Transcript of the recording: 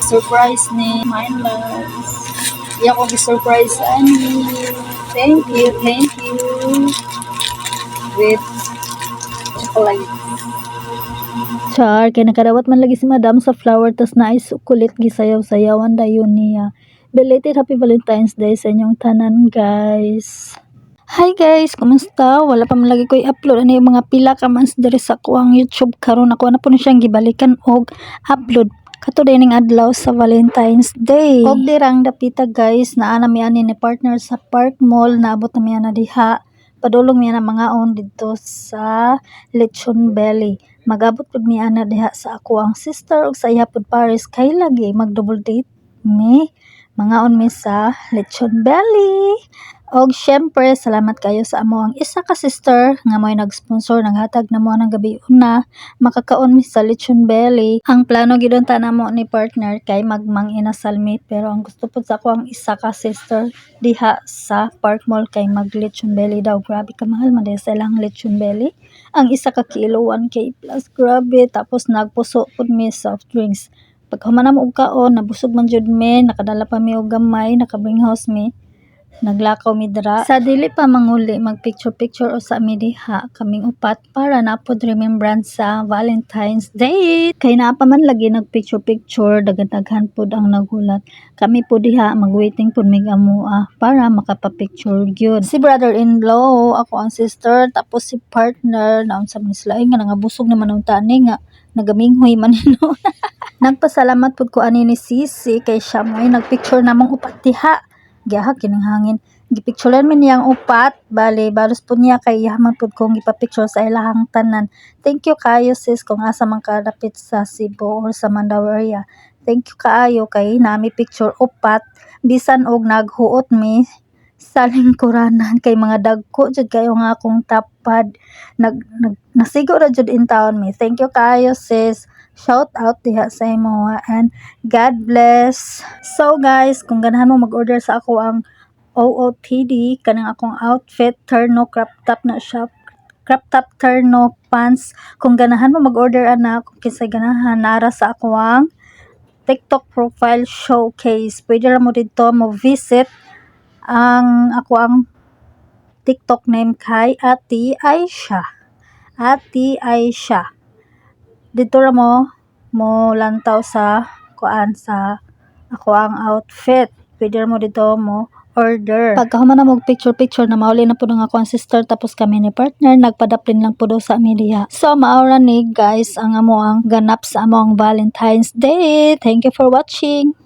surprise ni my loves. Iya ko gi-surprise ani. Thank you. With chocolate. Char, kaya nakadawat man lagi si Madam sa flower, tas na ay sukulit gisayaw-sayawan dayon niya. Belated Happy Valentine's Day sa inyong tanan, guys. Hi guys, kumusta? Wala pa man lagi ko i-upload ano yung mga pila ka months diri sa kuang YouTube karon ako na po na siyang gibalikan og upload kato dining adlaw sa Valentine's Day. Og dirang dapita guys, naa na mi ani ni partner sa Park Mall, naabot na mi na diha. Padulong mi na mga on dito sa Lechon Belly. Magabot pud mi ana diha sa ako ang sister ug sa iya pud Paris kay lagi mag double date mi. Mga on mi sa Lechon Belly. Og syempre salamat kayo sa amo ang isa ka sister nga mo'y nag-sponsor naghatag na mo ng gabi una makakaon mi sa Lechon Belly. Ang plano gidon ta namo ni partner kay magmang inasal mi, pero ang gusto pud sa ako ang isa ka sister diha sa Park Mall kay mag Lechon Belly daw. Grabe ka mahal man sa ilang Lechon Belly. Ang isa ka kilo 1K plus, grabe. Tapos nagpuso pud mi soft drinks. Pag humanam og kaon nabusog man jud mi, nakadala pa mi og gamay, naka-bring house mi. Naglakaw mi dira. Sa dili pa manguli mag picture o sa mi diha kaming upat para na pod remembrance sa Valentine's Day. Kay naa pa man lagi nag picture daghan pod ang naghulat. Kami po diha mag-waiting pod mig amoa para makapa-picture gyud. Si brother-in-law, ako ang sister, tapos si partner naon sa sila nga nangabusog naman ang tani nga nagaminghoy man no. Nagpasalamat pod ko ani ni Sisi kay siya mo'y nagpicture namong upat diha. Giha kining hangin. Gipicturean mi niyang upat, bali balos pud niya kay yaman pud kong ipapicture sa ilahang tanan. Thank you kayo sis kung asa man ka dapit sa Cebu or sa Mandaue area. Thank you kaayo kay nami picture upat bisan og naghuot mi sa lingkuranan kay mga dagko jud kayo nga akong tapad. Nasigo ra jud in town mi. Thank you kaayo sis. Shout out diha sa imo and God bless. So guys, kung ganahan mo mag-order sa ako ang OOTD kanang akong outfit, terno crop top na shop, crop top terno pants. Kung ganahan mo mag-order ana, kung kinsa ganahan nara sa ako ang TikTok profile showcase. Pwede ra mo dito mo visit ang ako ang TikTok name kay Ate Aisha. Dito ra mo lantaw sa kuan sa ako ang outfit. Pwede mo dito mo order. Pagkahuman na mo picture na mauli na po ng ako ang sister tapos kami ni partner nagpadaplin lang po daw sa media. So maura ni guys ang amo ang ganap sa amo ang Valentine's Day. Thank you for watching.